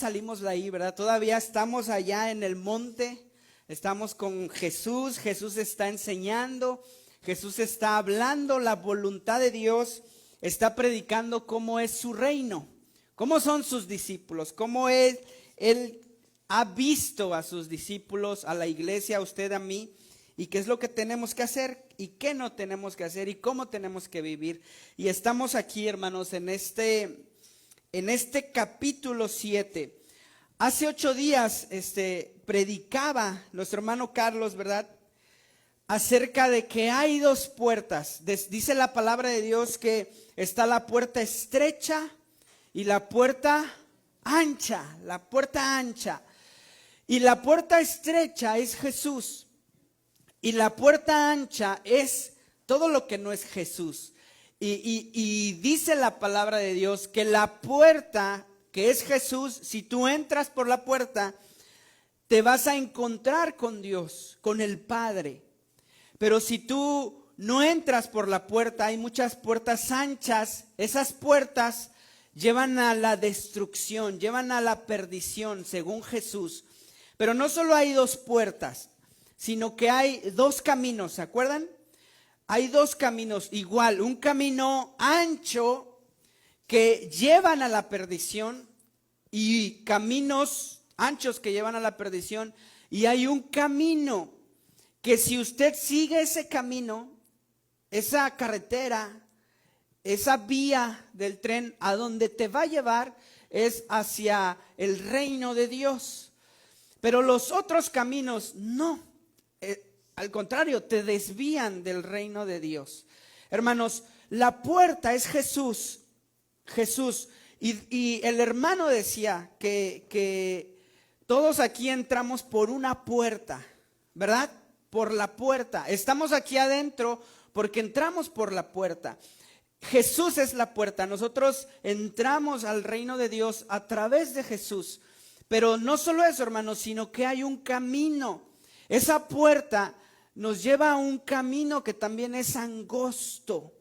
salimos de ahí, ¿verdad? Todavía estamos allá en el monte, estamos con Jesús, Jesús está enseñando, Jesús está hablando la voluntad de Dios, está predicando cómo es su reino, cómo son sus discípulos, cómo es, Él ha visto a sus discípulos, a la iglesia, a usted, a mí, y qué es lo que tenemos que hacer y qué no tenemos que hacer y cómo tenemos que vivir. Y estamos aquí, hermanos, en este capítulo 7. Hace 8 días predicaba nuestro hermano Carlos, ¿verdad? Acerca de que hay 2 puertas. Dice la palabra de Dios que está la puerta estrecha y la puerta ancha. La puerta ancha. Y la puerta estrecha es Jesús. Y la puerta ancha es todo lo que no es Jesús. Y dice la palabra de Dios que la puerta que es Jesús, si tú entras por la puerta, te vas a encontrar con Dios, con el Padre. Pero si tú no entras por la puerta, hay muchas puertas anchas, esas puertas llevan a la destrucción, llevan a la perdición, según Jesús. Pero no solo hay 2 puertas, sino que hay 2 caminos, ¿se acuerdan? Hay 2 caminos, igual, un camino ancho que llevan a la perdición y caminos anchos que llevan a la perdición. Y hay un camino que si usted sigue ese camino, esa carretera, esa vía del tren, a donde te va a llevar es hacia el reino de Dios. Pero los otros caminos no. Al contrario, te desvían del reino de Dios. Hermanos, la puerta es Jesús. Jesús. Y el hermano decía que todos aquí entramos por una puerta, ¿verdad? Por la puerta. Estamos aquí adentro porque entramos por la puerta. Jesús es la puerta. Nosotros entramos al reino de Dios a través de Jesús. Pero no solo eso, hermanos, sino que hay un camino. Esa puerta nos lleva a un camino que también es angosto.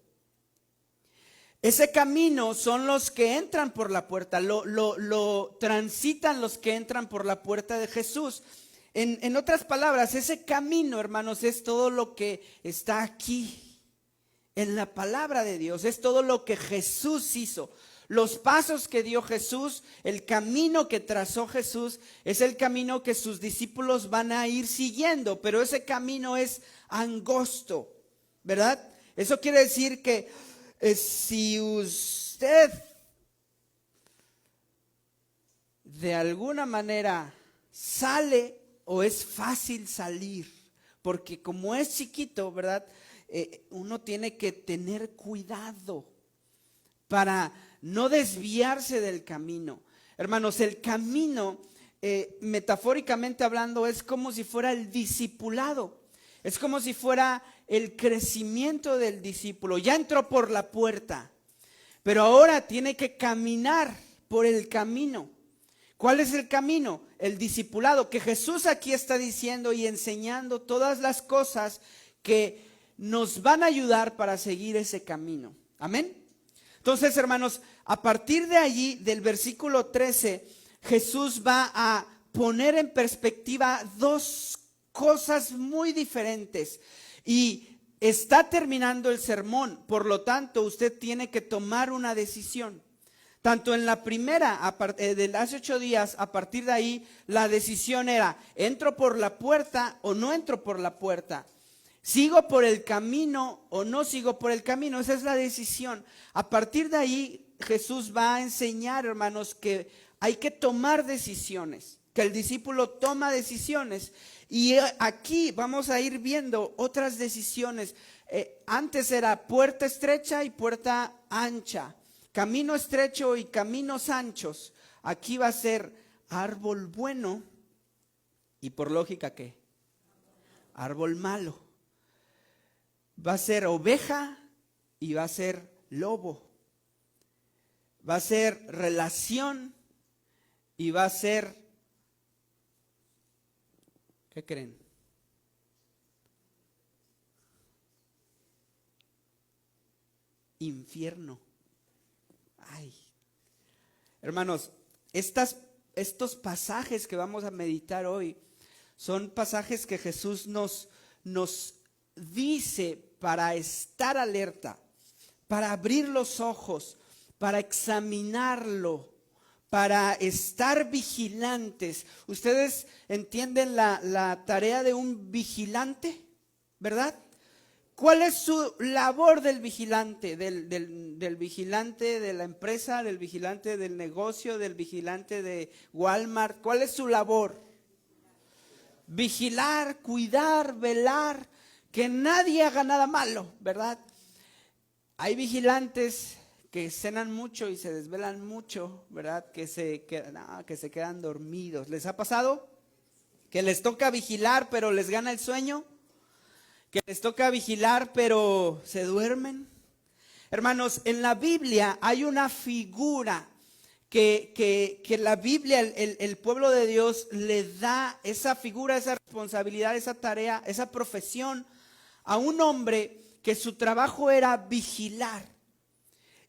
Ese camino son los que entran por la puerta, lo transitan los que entran por la puerta de Jesús. En otras palabras, ese camino, hermanos, es todo lo que está aquí, en la palabra de Dios, es todo lo que Jesús hizo. Los pasos que dio Jesús, el camino que trazó Jesús, es el camino que sus discípulos van a ir siguiendo, pero ese camino es angosto, ¿verdad? Eso quiere decir que si usted de alguna manera sale, o es fácil salir, porque como es chiquito, ¿verdad? Uno tiene que tener cuidado para no desviarse del camino. Hermanos, el camino, metafóricamente hablando, es como si fuera el discipulado. Es como si fuera el crecimiento del discípulo. Ya entró por la puerta, pero ahora tiene que caminar por el camino. ¿Cuál es el camino? El discipulado, que Jesús aquí está diciendo y enseñando todas las cosas que nos van a ayudar para seguir ese camino. Amén. Entonces, hermanos, a partir de allí, del versículo 13, Jesús va a poner en perspectiva 2 cosas muy diferentes. Y está terminando el sermón, por lo tanto, usted tiene que tomar una decisión. Tanto en la primera, de hace 8 días, a partir de ahí, la decisión era, ¿entro por la puerta o no entro por la puerta? ¿Sigo por el camino o no sigo por el camino? Esa es la decisión. A partir de ahí, Jesús va a enseñar, hermanos, que hay que tomar decisiones, que el discípulo toma decisiones. Y aquí vamos a ir viendo otras decisiones. Antes era puerta estrecha y puerta ancha, camino estrecho y caminos anchos. Aquí va a ser árbol bueno y por lógica, ¿qué? Árbol malo. Va a ser oveja y va a ser lobo. Va a ser relación y va a ser, ¿qué creen? Infierno. Ay, hermanos, estos pasajes que vamos a meditar hoy son pasajes que Jesús nos dice para estar alerta, para abrir los ojos, para examinarlo, para estar vigilantes. Ustedes entienden la tarea de un vigilante, ¿verdad? ¿Cuál es su labor del vigilante? Del vigilante de la empresa, del vigilante del negocio, del vigilante de Walmart. ¿Cuál es su labor? Vigilar, cuidar, velar, que nadie haga nada malo, ¿verdad? Hay vigilantes que cenan mucho y se desvelan mucho, ¿verdad? Que se quedan dormidos. ¿Les ha pasado? Que les toca vigilar, pero les gana el sueño. Que les toca vigilar, pero se duermen. Hermanos, en la Biblia hay una figura que la Biblia, el pueblo de Dios le da esa figura, esa responsabilidad, esa tarea, esa profesión a un hombre que su trabajo era vigilar.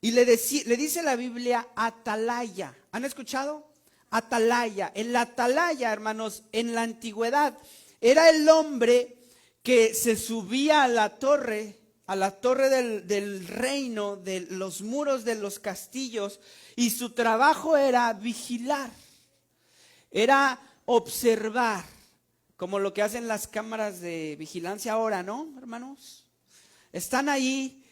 Y le dice la Biblia atalaya. ¿Han escuchado? Atalaya. En la atalaya, hermanos, en la antigüedad, era el hombre que se subía a la torre del reino, de los muros de los castillos, y su trabajo era vigilar, era observar, como lo que hacen las cámaras de vigilancia ahora, ¿no, hermanos? Están ahí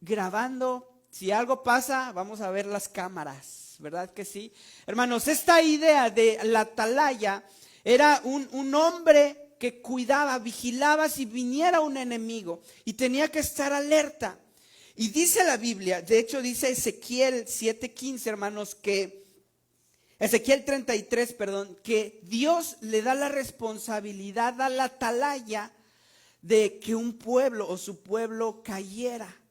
grabando, si algo pasa, vamos a ver las cámaras, ¿verdad que sí? Hermanos, esta idea de la atalaya era un hombre que cuidaba, vigilaba si viniera un enemigo y tenía que estar alerta. Y dice la Biblia, de hecho dice Ezequiel 7:15, hermanos, Ezequiel 33, que Dios le da la responsabilidad a la atalaya de que un pueblo o su pueblo cayera.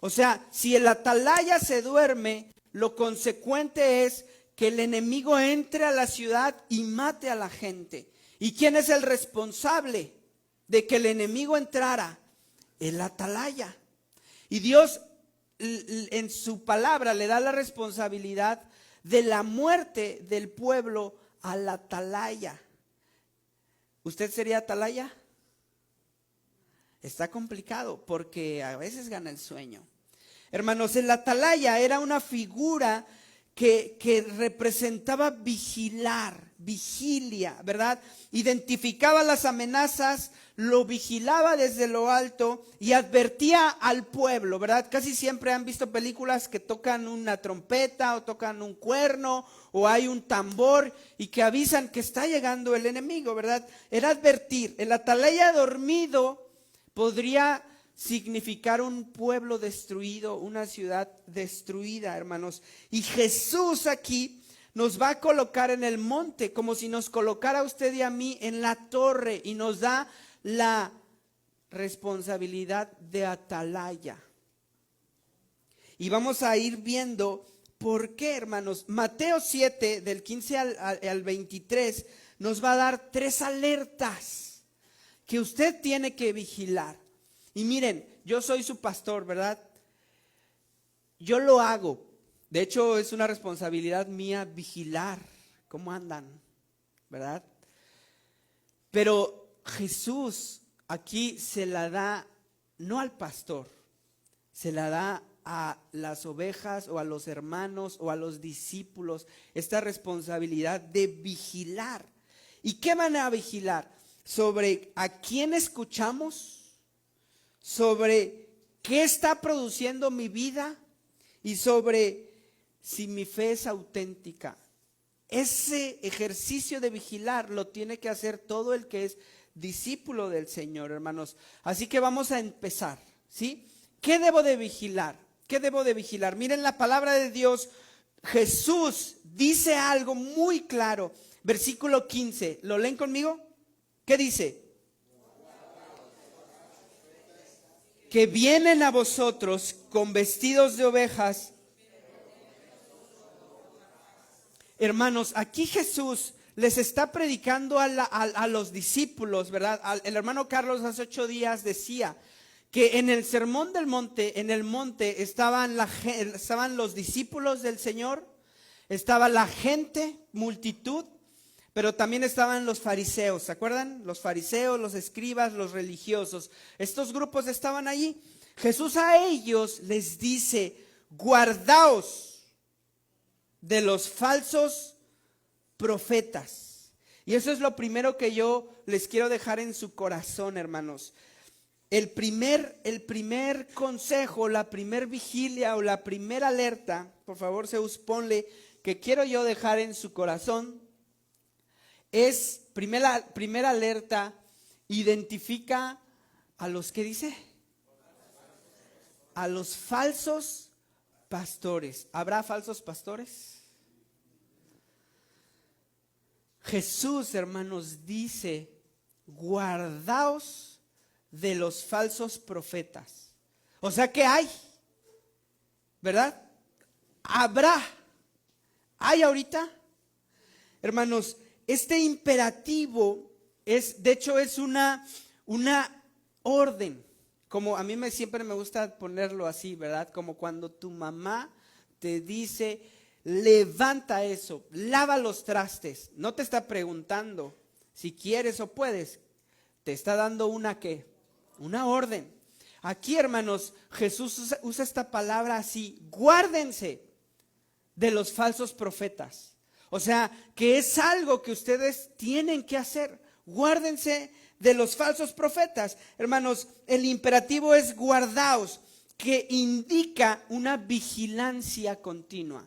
O sea, si el atalaya se duerme, lo consecuente es que el enemigo entre a la ciudad y mate a la gente. ¿Y quién es el responsable de que el enemigo entrara? El atalaya. Y Dios en su palabra le da la responsabilidad de la muerte del pueblo al atalaya. ¿Usted sería atalaya? Está complicado porque a veces gana el sueño. Hermanos, el atalaya era una figura que representaba vigilia, ¿verdad? Identificaba las amenazas, lo vigilaba desde lo alto y advertía al pueblo, ¿verdad? Casi siempre han visto películas que tocan una trompeta o tocan un cuerno o hay un tambor y que avisan que está llegando el enemigo, ¿verdad? Era advertir. El atalaya dormido podría significar un pueblo destruido, una ciudad destruida, hermanos. Y Jesús aquí nos va a colocar en el monte, como si nos colocara a usted y a mí en la torre, y nos da la responsabilidad de atalaya. Y vamos a ir viendo por qué, hermanos. Mateo 7, del 15 al 23, nos va a dar 3 alertas que usted tiene que vigilar. Y miren, yo soy su pastor, ¿verdad? Yo lo hago. De hecho, es una responsabilidad mía vigilar cómo andan, ¿verdad? Pero Jesús aquí se la da no al pastor, se la da a las ovejas o a los hermanos o a los discípulos, esta responsabilidad de vigilar. ¿Y qué van a vigilar? Sobre a quién escuchamos, sobre qué está produciendo mi vida y sobre si mi fe es auténtica. Ese ejercicio de vigilar lo tiene que hacer todo el que es discípulo del Señor, hermanos. Así que vamos a empezar, ¿sí? ¿Qué debo de vigilar? ¿Qué debo de vigilar? Miren la palabra de Dios. Jesús dice algo muy claro. Versículo 15. ¿Lo leen conmigo? ¿Qué dice? Que vienen a vosotros con vestidos de ovejas. Hermanos, aquí Jesús les está predicando a los discípulos, ¿verdad? El hermano Carlos hace 8 días decía que en el sermón del monte, en el monte estaban los discípulos del Señor, estaba la gente, multitud, pero también estaban los fariseos, ¿se acuerdan? Los fariseos, los escribas, los religiosos. Estos grupos estaban allí. Jesús a ellos les dice: guardaos de los falsos profetas. Y eso es lo primero que yo les quiero dejar en su corazón, hermanos. El primer consejo, la primer vigilia o la primera alerta, por favor, Zeus, ponle, que quiero yo dejar en su corazón, es, primera alerta, identifica a los, ¿qué dice? A los falsos pastores. ¿Habrá falsos pastores? Jesús, hermanos, dice: guardaos de los falsos profetas. O sea que hay, ¿verdad? Habrá. ¿Hay ahorita? Hermanos, este imperativo es, de hecho, es una orden. Como a mí siempre me gusta ponerlo así, ¿verdad? Como cuando tu mamá te dice: levanta eso, lava los trastes. No te está preguntando si quieres o puedes. Te está dando una ¿qué? Una orden. Aquí, hermanos, Jesús usa esta palabra así: guárdense de los falsos profetas. O sea, que es algo que ustedes tienen que hacer. Guárdense de los falsos profetas. Hermanos, el imperativo es guardaos, que indica una vigilancia continua.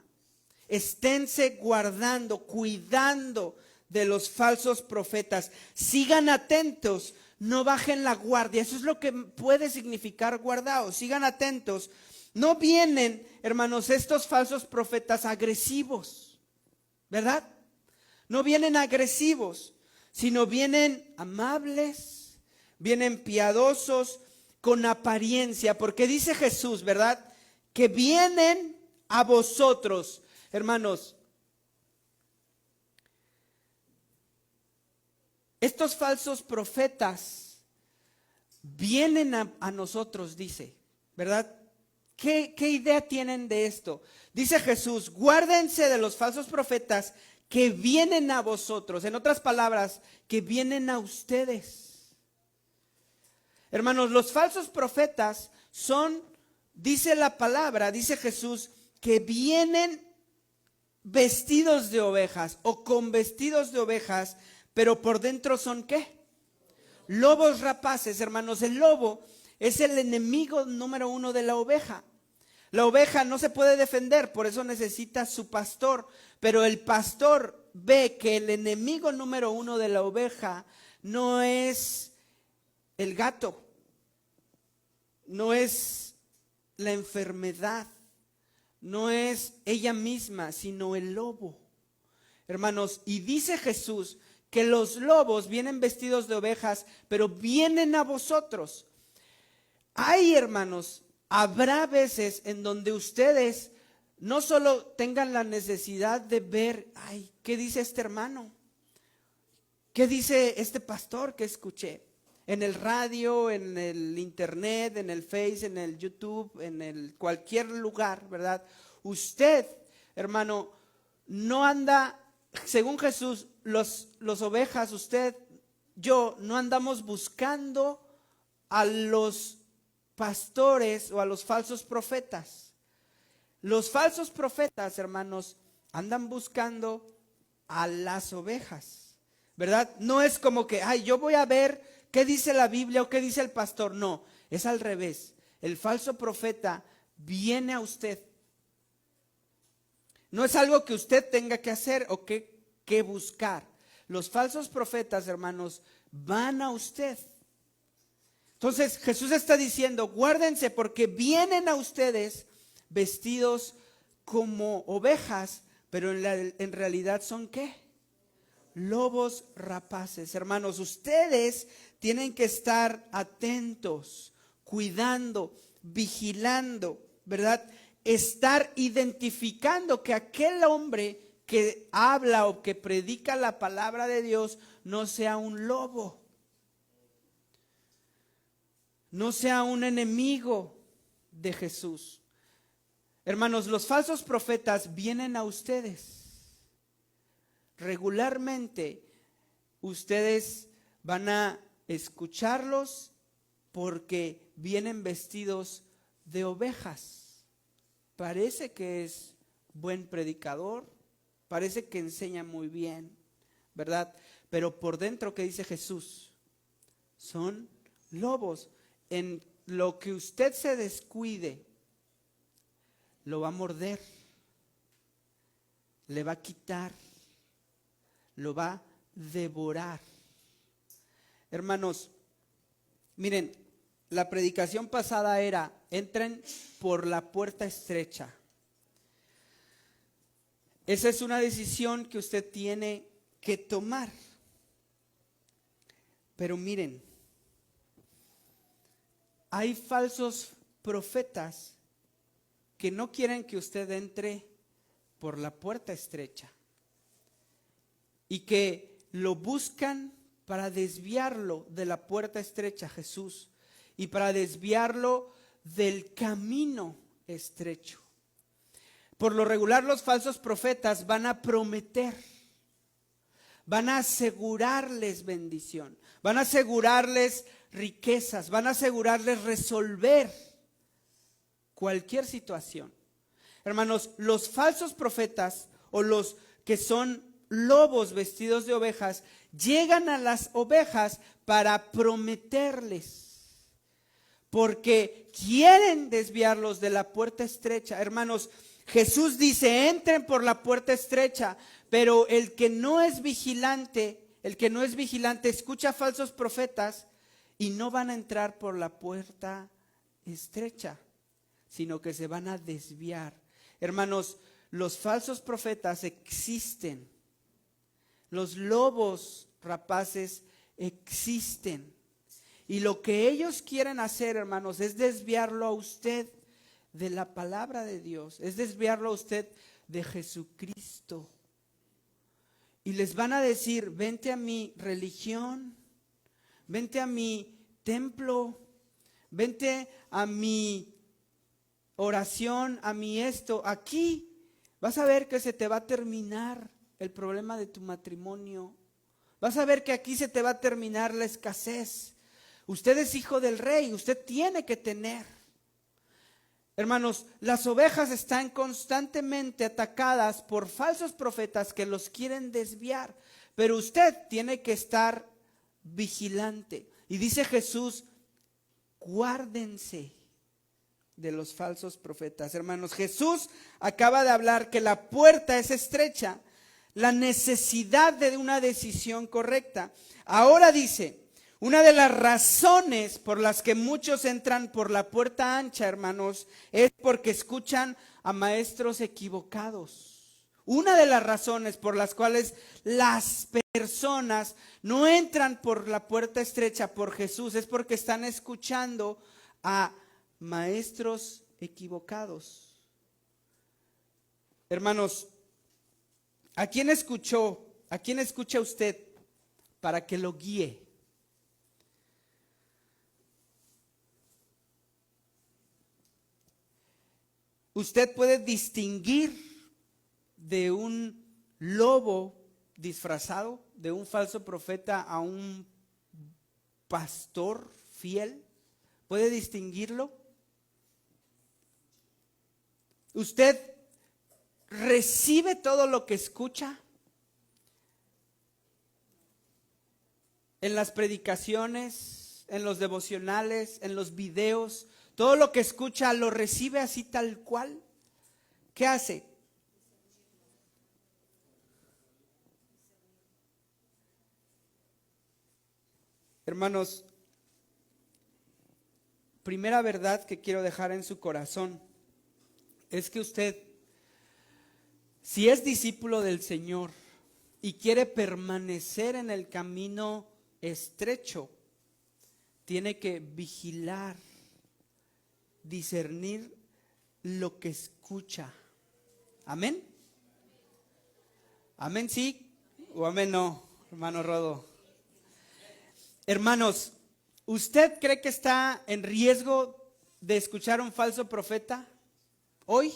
Esténse guardando, cuidando de los falsos profetas. Sigan atentos, no bajen la guardia. Eso es lo que puede significar guardaos. Sigan atentos. No vienen, hermanos, estos falsos profetas agresivos, ¿verdad? No vienen agresivos, sino vienen amables, vienen piadosos, con apariencia, porque dice Jesús, ¿verdad? Que vienen a vosotros, hermanos. Estos falsos profetas vienen a nosotros, dice, ¿verdad? ¿Qué idea tienen de esto? Dice Jesús: guárdense de los falsos profetas que vienen a vosotros. En otras palabras, que vienen a ustedes. Hermanos, los falsos profetas son, dice la palabra, dice Jesús, que vienen vestidos de ovejas o con vestidos de ovejas, pero por dentro son ¿qué? Lobos rapaces, hermanos. El lobo es el enemigo número uno de la oveja. La oveja no se puede defender, por eso necesita su pastor. Pero el pastor ve que el enemigo número uno de la oveja no es el gato, no es la enfermedad, no es ella misma, sino el lobo. Hermanos, y dice Jesús que los lobos vienen vestidos de ovejas, pero vienen a vosotros. Hay, hermanos, habrá veces en donde ustedes no solo tengan la necesidad de ver, ay, ¿qué dice este hermano? ¿Qué dice este pastor que escuché? En el radio, en el internet, en el Face, en el YouTube, en el cualquier lugar, ¿verdad? Usted, hermano, no anda, según Jesús, los ovejas, usted, yo, no andamos buscando a los pastores o a los falsos profetas. Los falsos profetas, hermanos, andan buscando a las ovejas, ¿verdad? No es como que, ay, yo voy a ver qué dice la Biblia o qué dice el pastor. No, es al revés. El falso profeta viene a usted. No es algo que usted tenga que hacer o que buscar. Los falsos profetas, hermanos, van a usted. Entonces Jesús está diciendo: guárdense, porque vienen a ustedes vestidos como ovejas, pero en realidad son ¿qué? Lobos rapaces. Hermanos, ustedes tienen que estar atentos, cuidando, vigilando, ¿verdad? Estar identificando que aquel hombre que habla o que predica la palabra de Dios no sea un lobo, no sea un enemigo de Jesús. Hermanos, los falsos profetas vienen a ustedes. Regularmente ustedes van a escucharlos porque vienen vestidos de ovejas. Parece que es buen predicador, parece que enseña muy bien, ¿verdad? Pero por dentro, ¿qué dice Jesús? Son lobos. En lo que usted se descuide, lo va a morder, le va a quitar, lo va a devorar. Hermanos, miren, la predicación pasada era: entren por la puerta estrecha. Esa es una decisión que usted tiene que tomar. Pero miren, hay falsos profetas que no quieren que usted entre por la puerta estrecha y que lo buscan para desviarlo de la puerta estrecha, Jesús, y para desviarlo del camino estrecho. Por lo regular, los falsos profetas van a prometer, van a asegurarles bendición, van a asegurarles riquezas, van a asegurarles resolver cualquier situación. Hermanos, los falsos profetas o los que son lobos vestidos de ovejas llegan a las ovejas para prometerles, porque quieren desviarlos de la puerta estrecha. Hermanos, Jesús dice: entren por la puerta estrecha, pero el que no es vigilante escucha falsos profetas y no van a entrar por la puerta estrecha, sino que se van a desviar. Hermanos, los falsos profetas existen. Los lobos rapaces existen. Y lo que ellos quieren hacer, hermanos, es desviarlo a usted de la palabra de Dios, es desviarlo a usted de Jesucristo. Y les van a decir: vente a mi religión, vente a mi templo, vente a mi oración, a mi esto. Aquí vas a ver que se te va a terminar el problema de tu matrimonio. Vas a ver que aquí se te va a terminar la escasez. Usted es hijo del rey, usted tiene que tener. Hermanos, las ovejas están constantemente atacadas por falsos profetas que los quieren desviar, pero usted tiene que estar vigilante. Y dice Jesús: guárdense de los falsos profetas. Hermanos, Jesús acaba de hablar que la puerta es estrecha, la necesidad de una decisión correcta. Ahora dice: una de las razones por las que muchos entran por la puerta ancha, hermanos, es porque escuchan a maestros equivocados. Una de las razones por las cuales las personas no entran por la puerta estrecha por Jesús es porque están escuchando a maestros equivocados. Hermanos, ¿a quién escucha usted para que lo guíe? Usted puede distinguir de un lobo disfrazado, de un falso profeta, a un pastor fiel. ¿Puede distinguirlo? ¿Usted recibe todo lo que escucha? En las predicaciones, en los devocionales, en los videos, todo lo que escucha lo recibe así tal cual. ¿Qué hace? Hermanos, primera verdad que quiero dejar en su corazón es que usted, si es discípulo del Señor y quiere permanecer en el camino estrecho, tiene que vigilar, discernir lo que escucha. ¿Amén? ¿Amén sí o amén no, hermano Rodo? Hermanos, ¿usted cree que está en riesgo de escuchar a un falso profeta hoy?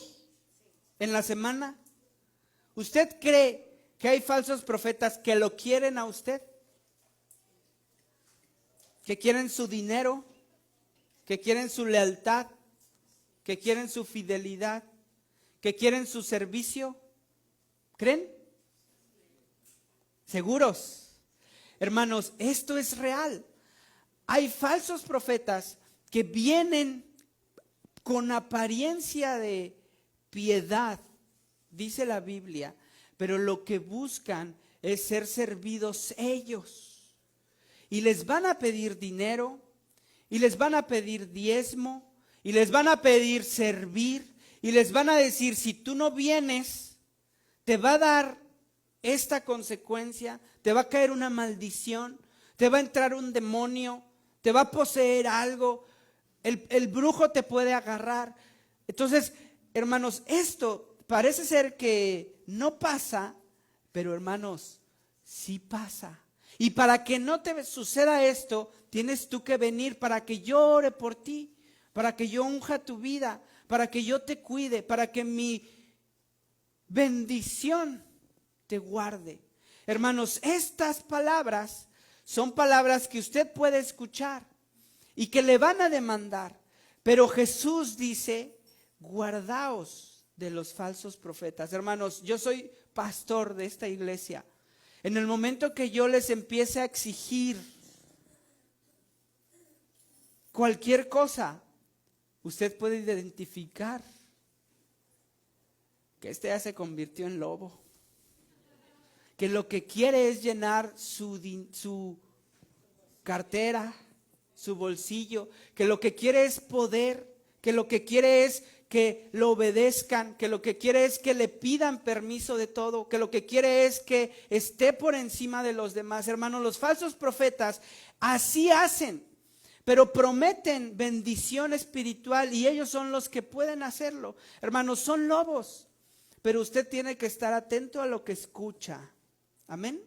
en la semana? ¿Usted cree que hay falsos profetas que lo quieren a usted? ¿Que quieren su dinero? ¿Que quieren su lealtad? ¿Que quieren su fidelidad? ¿Que quieren su servicio? ¿Creen? ¿Seguros? Hermanos, esto es real. Hay falsos profetas que vienen con apariencia de piedad, dice la Biblia, pero lo que buscan es ser servidos ellos. Y les van a pedir dinero, y les van a pedir diezmo, y les van a pedir servir, y les van a decir, si tú no vienes, te va a dar esta consecuencia, te va a caer una maldición, te va a entrar un demonio, te va a poseer algo, el brujo te puede agarrar. Entonces, hermanos, esto parece ser que no pasa, pero hermanos, sí pasa. Y para que no te suceda esto, tienes tú que venir para que yo ore por ti, para que yo unja tu vida, para que yo te cuide, para que mi bendición te guarde. Hermanos, estas palabras son palabras que usted puede escuchar y que le van a demandar. Pero Jesús dice, guardaos de los falsos profetas. Hermanos, yo soy pastor de esta iglesia. En el momento que yo les empiece a exigir cualquier cosa, usted puede identificar que este ya se convirtió en lobo, que lo que quiere es llenar su cartera, su bolsillo, que lo que quiere es poder, que lo que quiere es que lo obedezcan, que lo que quiere es que le pidan permiso de todo, que lo que quiere es que esté por encima de los demás. Hermanos, los falsos profetas así hacen, pero prometen bendición espiritual y ellos son los que pueden hacerlo. Hermanos, son lobos, pero usted tiene que estar atento a lo que escucha. Amén.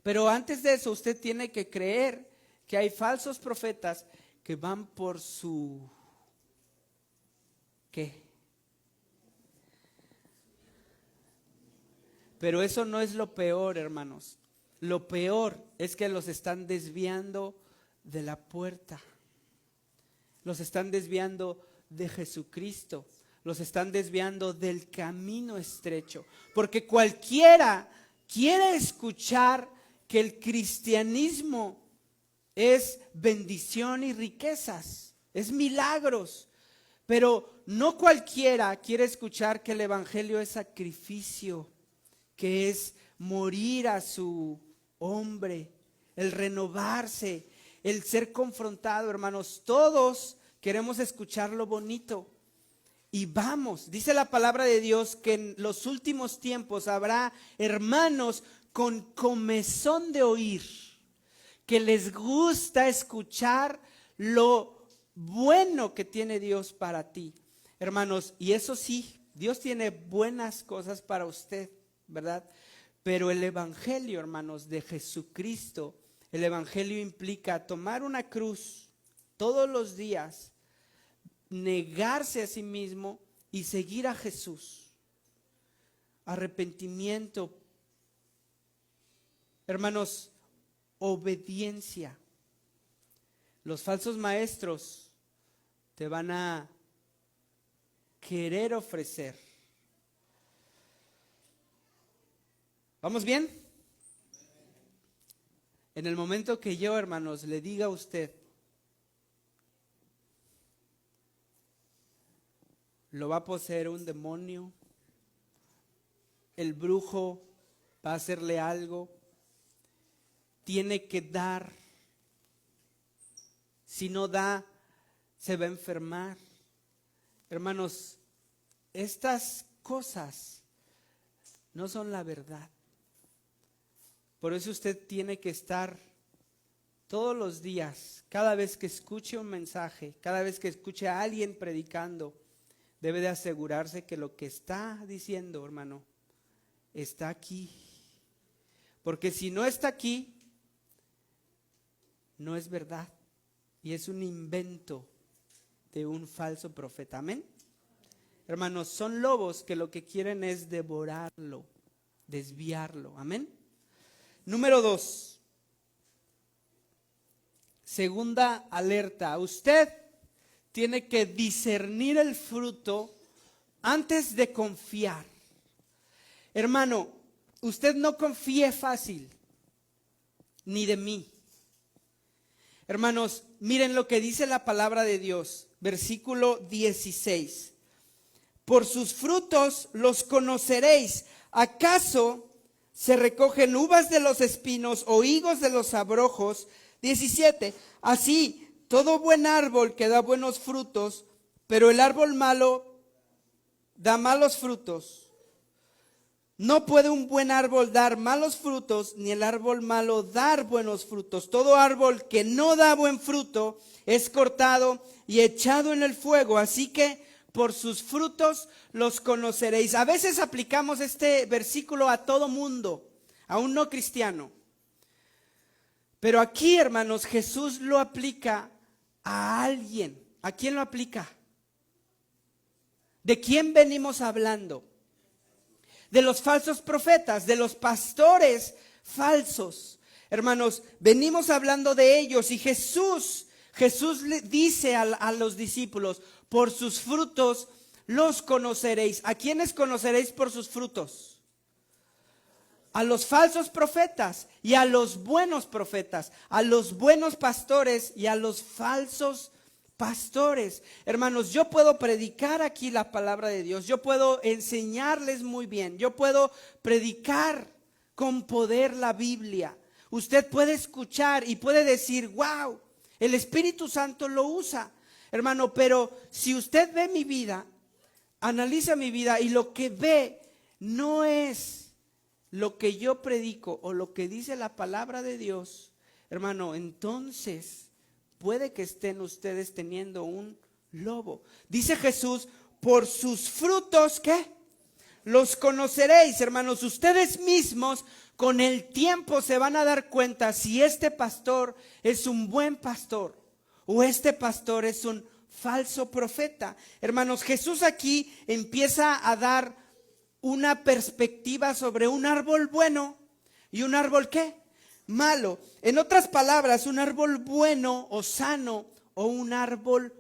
Pero antes de eso, usted tiene que creer que hay falsos profetas que van por su ¿qué? Pero eso no es lo peor, hermanos. Lo peor es que los están desviando de la puerta. Los están desviando de Jesucristo. Los están desviando del camino estrecho. Porque cualquiera quiere escuchar que el cristianismo es bendición y riquezas, es milagros, pero no cualquiera quiere escuchar que el evangelio es sacrificio, que es morir a su hombre, el renovarse, el ser confrontado. Hermanos, todos queremos escuchar lo bonito. Y vamos, dice la palabra de Dios que en los últimos tiempos habrá hermanos con comezón de oír, que les gusta escuchar lo bueno que tiene Dios para ti. Hermanos, y eso sí, Dios tiene buenas cosas para usted, ¿verdad? Pero el evangelio, hermanos, de Jesucristo, el evangelio implica tomar una cruz todos los días, negarse a sí mismo y seguir a Jesús. Arrepentimiento, hermanos, obediencia. Los falsos maestros te van a querer ofrecer. ¿Vamos bien? En el momento que yo, hermanos, le diga a usted, lo va a poseer un demonio, el brujo va a hacerle algo, tiene que dar, si no da, se va a enfermar. Hermanos, estas cosas no son la verdad. Por eso usted tiene que estar todos los días, cada vez que escuche un mensaje, cada vez que escuche a alguien predicando, debe de asegurarse que lo que está diciendo, hermano, está aquí. Porque si no está aquí, no es verdad. Y es un invento de un falso profeta. Amén. hermanos, son lobos que lo que quieren es devorarlo, desviarlo. Amén. Número 2. Segunda alerta. Usted tiene que discernir el fruto antes de confiar. Hermano, usted no confíe fácil, ni de mí. Hermanos, miren lo que dice la palabra de Dios, versículo 16. Por sus frutos los conoceréis. ¿Acaso se recogen uvas de los espinos o higos de los abrojos? 17. Así, todo buen árbol que da buenos frutos, pero el árbol malo da malos frutos. No puede un buen árbol dar malos frutos, ni el árbol malo dar buenos frutos. Todo árbol que no da buen fruto es cortado y echado en el fuego. Así que por sus frutos los conoceréis. A veces aplicamos este versículo a todo mundo, a un no cristiano. Pero aquí, hermanos, Jesús lo aplica a alguien. ¿A quién lo aplica? ¿De quién venimos hablando? De los falsos profetas, de los pastores falsos. Hermanos, venimos hablando de ellos y Jesús le dice a los discípulos, por sus frutos los conoceréis. ¿A quiénes conoceréis por sus frutos? A los falsos profetas y a los buenos profetas, a los buenos pastores y a los falsos pastores. Hermanos, yo puedo predicar aquí la palabra de Dios, yo puedo enseñarles muy bien, yo puedo predicar con poder la Biblia. Usted puede escuchar y puede decir, wow, el Espíritu Santo lo usa. Hermano, pero si usted ve mi vida, analiza mi vida y lo que ve no es lo que yo predico o lo que dice la palabra de Dios, hermano, entonces puede que estén ustedes teniendo un lobo. Dice Jesús, por sus frutos, ¿qué? Los conoceréis, hermanos. Ustedes mismos con el tiempo se van a dar cuenta si este pastor es un buen pastor o este pastor es un falso profeta. Hermanos, Jesús aquí empieza a dar una perspectiva sobre un árbol bueno y un árbol, ¿qué? Malo. En otras palabras, un árbol bueno o sano o un árbol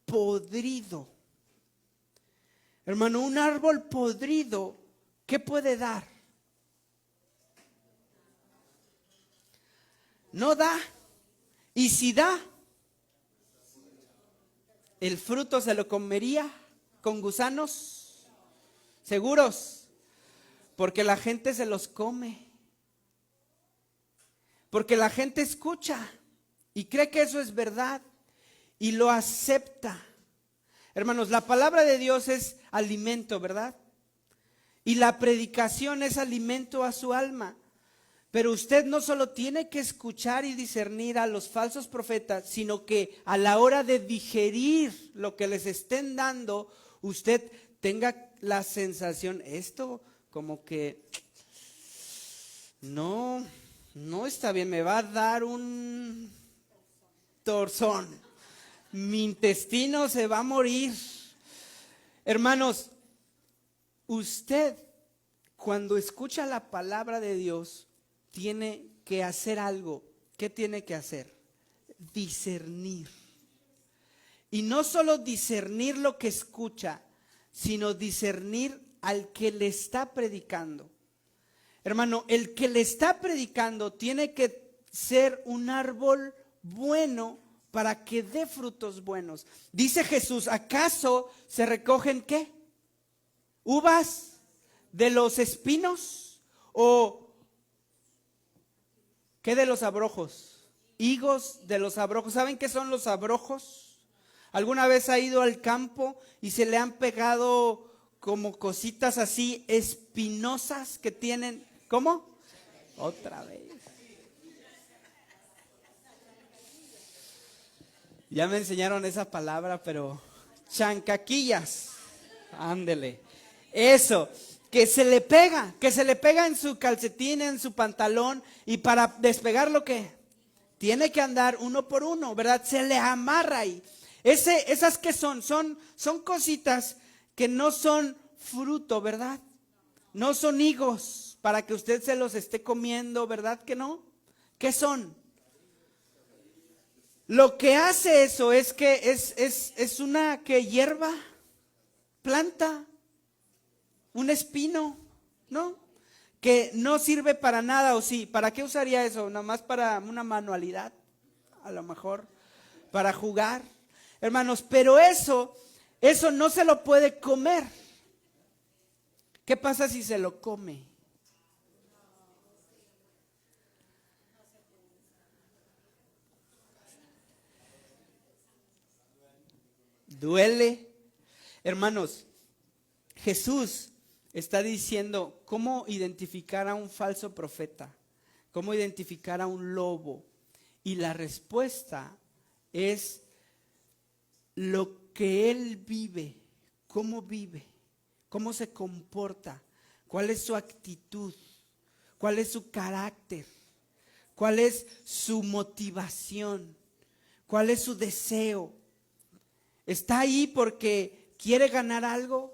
podrido. Hermano, un árbol podrido, ¿qué puede dar? No da. Y si da, ¿el fruto se lo comería con gusanos? ¿Seguros? Porque la gente se los come. Porque la gente escucha y cree que eso es verdad y lo acepta. Hermanos, la palabra de Dios es alimento, ¿verdad? Y la predicación es alimento a su alma. Pero usted no solo tiene que escuchar y discernir a los falsos profetas, sino que a la hora de digerir lo que les estén dando, usted tenga la sensación, esto como que no está bien, me va a dar un torzón, mi intestino se va a morir. Hermanos, usted cuando escucha la palabra de Dios tiene que hacer algo. ¿Qué tiene que hacer? Discernir. Y no solo discernir lo que escucha, sino discernir al que le está predicando. Hermano, el que le está predicando tiene que ser un árbol bueno para que dé frutos buenos. Dice Jesús, ¿acaso se recogen qué? ¿Uvas de los espinos? ¿O qué de los abrojos? ¿Higos de los abrojos? ¿Saben qué son los abrojos? ¿Alguna vez ha ido al campo y se le han pegado como cositas así espinosas que tienen? ¿Cómo? Otra vez. Ya me enseñaron esa palabra, pero chancaquillas. Ándele. Eso, que se le pega en su calcetín, en su pantalón, y para despegarlo, ¿qué? Tiene que andar uno por uno, ¿verdad? Se le amarra ahí. Esas que son cositas que no son fruto, ¿verdad? No son higos para que usted se los esté comiendo, ¿verdad que no? ¿Qué son? Lo que hace eso es que es una hierba, planta, un espino, ¿no? Que no sirve para nada, o sí, ¿para qué usaría eso? Nada más para una manualidad, a lo mejor, para jugar. Hermanos, pero eso no se lo puede comer. ¿Qué pasa si se lo come? Duele. Hermanos, Jesús está diciendo cómo identificar a un falso profeta, cómo identificar a un lobo. Y la respuesta es lo que él vive, cómo se comporta, cuál es su actitud, cuál es su carácter, cuál es su motivación, cuál es su deseo. ¿Está ahí porque quiere ganar algo?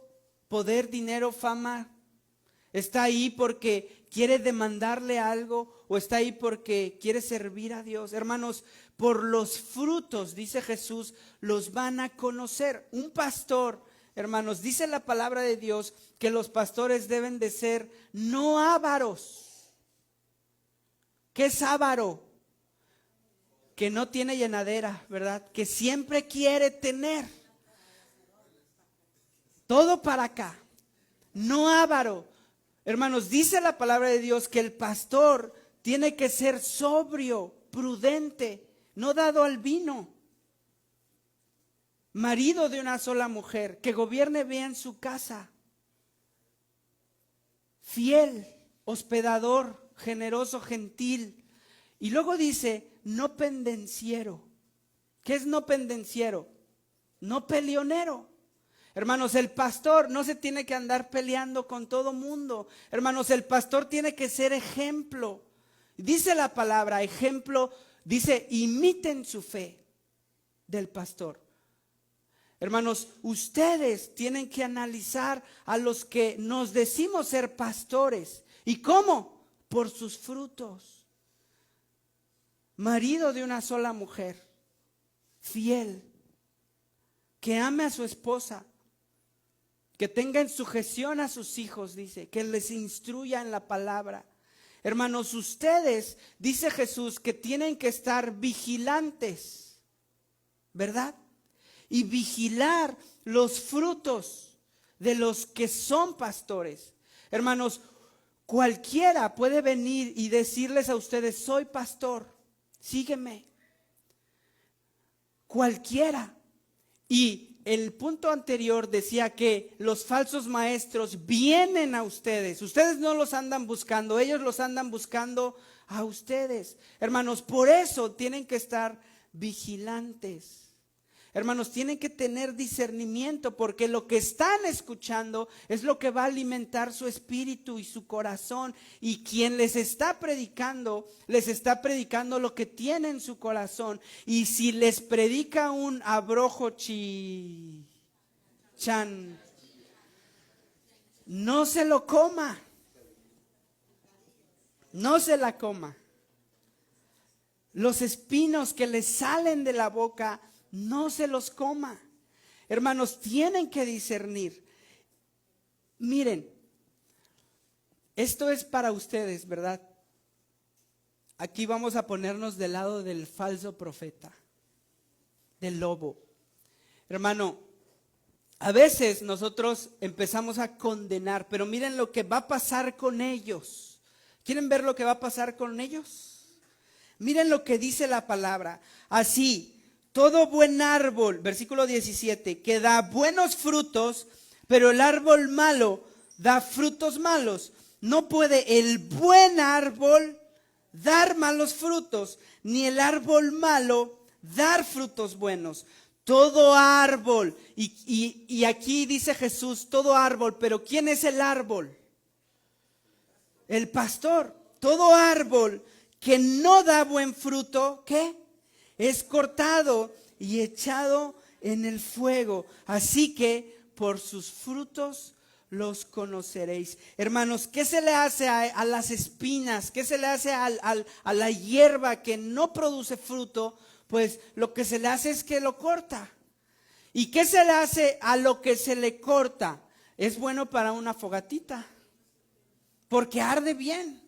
Poder, dinero, fama. ¿Está ahí porque quiere demandarle algo? ¿O está ahí porque quiere servir a Dios? Hermanos, por los frutos, dice Jesús, los van a conocer. Un pastor, hermanos, dice la palabra de Dios que los pastores deben de ser no ávaros. ¿Qué es avaro? Que no tiene llenadera, ¿verdad? Que siempre quiere tener todo para acá. No avaro. Hermanos, dice la palabra de Dios que el pastor tiene que ser sobrio, prudente, no dado al vino. Marido de una sola mujer, que gobierne bien su casa. Fiel, hospedador, generoso, gentil. Y luego dice, no pendenciero. ¿Qué es no pendenciero? No peleonero. Hermanos, el pastor no se tiene que andar peleando con todo mundo. Hermanos, el pastor tiene que ser ejemplo. Dice la palabra, ejemplo, dice, imiten su fe del pastor. Hermanos, ustedes tienen que analizar a los que nos decimos ser pastores. ¿Y cómo? Por sus frutos. Marido de una sola mujer, fiel, que ame a su esposa, que tenga en sujeción a sus hijos, dice, que les instruya en la palabra. Hermanos, ustedes, dice Jesús, que tienen que estar vigilantes, ¿verdad? Y vigilar los frutos de los que son pastores. Hermanos, cualquiera puede venir y decirles a ustedes, soy pastor, sígueme. Cualquiera. Y el punto anterior decía que los falsos maestros vienen a ustedes. Ustedes no los andan buscando, ellos los andan buscando a ustedes. Hermanos, por eso tienen que estar vigilantes. Hermanos, tienen que tener discernimiento porque lo que están escuchando es lo que va a alimentar su espíritu y su corazón. Y quien les está predicando lo que tiene en su corazón. Y si les predica un abrojo chan, no se lo coma. No se la coma. Los espinos que les salen de la boca, no se los coma. Hermanos, tienen que discernir. Miren, esto es para ustedes, ¿verdad? Aquí vamos a ponernos del lado del falso profeta, del lobo. Hermano, a veces nosotros empezamos a condenar, pero miren lo que va a pasar con ellos. ¿Quieren ver lo que va a pasar con ellos? Miren lo que dice la palabra. Así, todo buen árbol, versículo 17, que da buenos frutos, pero el árbol malo da frutos malos. No puede el buen árbol dar malos frutos, ni el árbol malo dar frutos buenos. Todo árbol, y aquí dice Jesús, todo árbol, pero ¿quién es el árbol? El pastor. Todo árbol que no da buen fruto, ¿qué? Es cortado y echado en el fuego. Así que por sus frutos los conoceréis. Hermanos, ¿qué se le hace a las espinas? ¿Qué se le hace a la hierba que no produce fruto? Pues lo que se le hace es que lo corta. ¿Y qué se le hace a lo que se le corta? Es bueno para una fogatita, porque arde bien,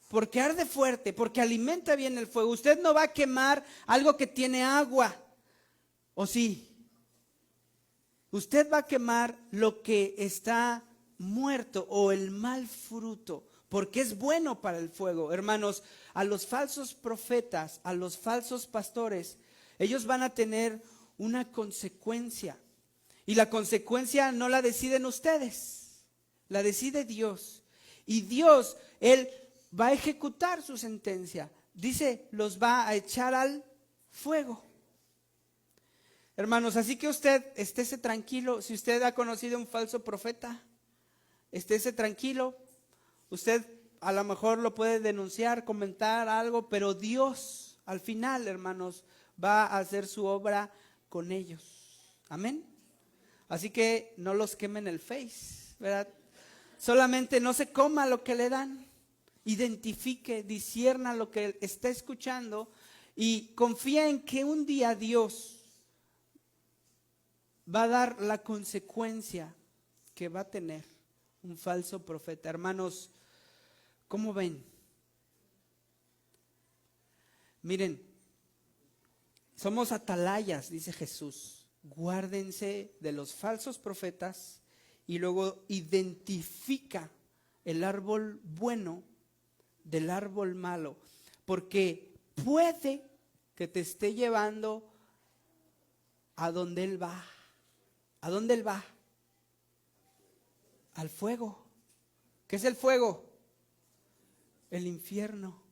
porque arde fuerte, porque alimenta bien el fuego. Usted no va a quemar algo que tiene agua, ¿o sí? Usted va a quemar lo que está muerto o el mal fruto, porque es bueno para el fuego. Hermanos, a los falsos profetas, a los falsos pastores, ellos van a tener una consecuencia. Y la consecuencia no la deciden ustedes, la decide Dios. Y Dios, Él va a ejecutar su sentencia. Dice, los va a echar al fuego. Hermanos, así que usted estése tranquilo. Si usted ha conocido un falso profeta, estése tranquilo. Usted a lo mejor lo puede denunciar, comentar algo, pero Dios al final, hermanos, va a hacer su obra con ellos. Amén. Así que no los quemen el Face, ¿verdad? Solamente no se coma lo que le dan. Identifique, discierna lo que está escuchando y confía en que un día Dios va a dar la consecuencia que va a tener un falso profeta. Hermanos, ¿cómo ven? Miren, somos atalayas, dice Jesús. Guárdense de los falsos profetas y luego identifica el árbol bueno del árbol malo, porque puede que te esté llevando a donde Él va. ¿A dónde Él va? Al fuego. ¿Qué es el fuego? El infierno,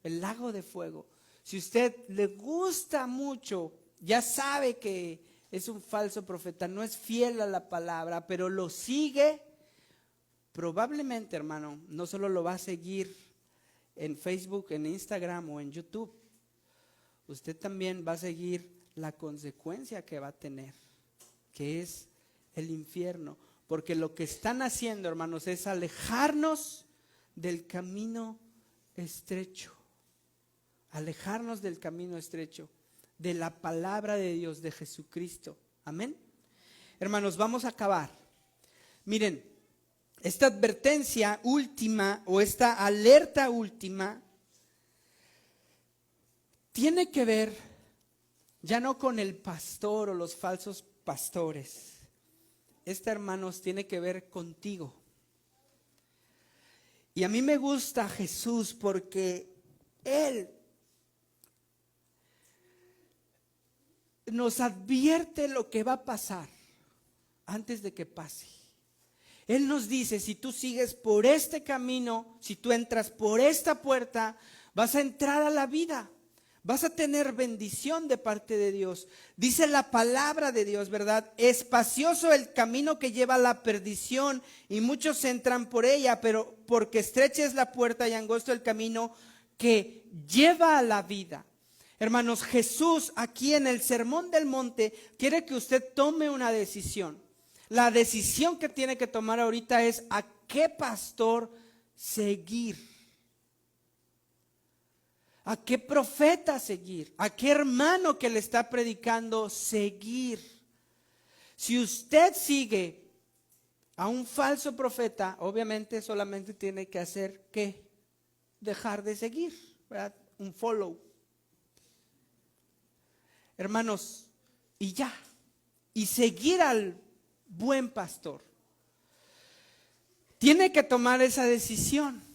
el lago de fuego. Si usted le gusta mucho, ya sabe que es un falso profeta, no es fiel a la palabra, pero lo sigue, probablemente, hermano, no solo lo va a seguir en Facebook, en Instagram o en YouTube, usted también va a seguir la consecuencia que va a tener, que es el infierno, porque lo que están haciendo, hermanos, es alejarnos del camino estrecho, alejarnos del camino estrecho, de la palabra de Dios, de Jesucristo. Amén. Hermanos, vamos a acabar. Miren, esta advertencia última o esta alerta última tiene que ver ya no con el pastor o los falsos pastores. Esta, hermanos, tiene que ver contigo. Y a mí me gusta Jesús porque Él nos advierte lo que va a pasar antes de que pase. Él nos dice, si tú sigues por este camino, si tú entras por esta puerta, vas a entrar a la vida. Vas a tener bendición de parte de Dios. Dice la palabra de Dios, ¿verdad? Espacioso el camino que lleva a la perdición y muchos entran por ella, pero porque estrecha es la puerta y angosto el camino que lleva a la vida. Hermanos, Jesús aquí en el Sermón del Monte quiere que usted tome una decisión. La decisión que tiene que tomar ahorita es a qué pastor seguir. ¿A qué profeta seguir? ¿A qué hermano que le está predicando seguir? Si usted sigue a un falso profeta, obviamente solamente tiene que hacer ¿qué? Dejar de seguir, ¿verdad? Un follow. Hermanos, y ya. Y seguir al buen pastor. Tiene que tomar esa decisión.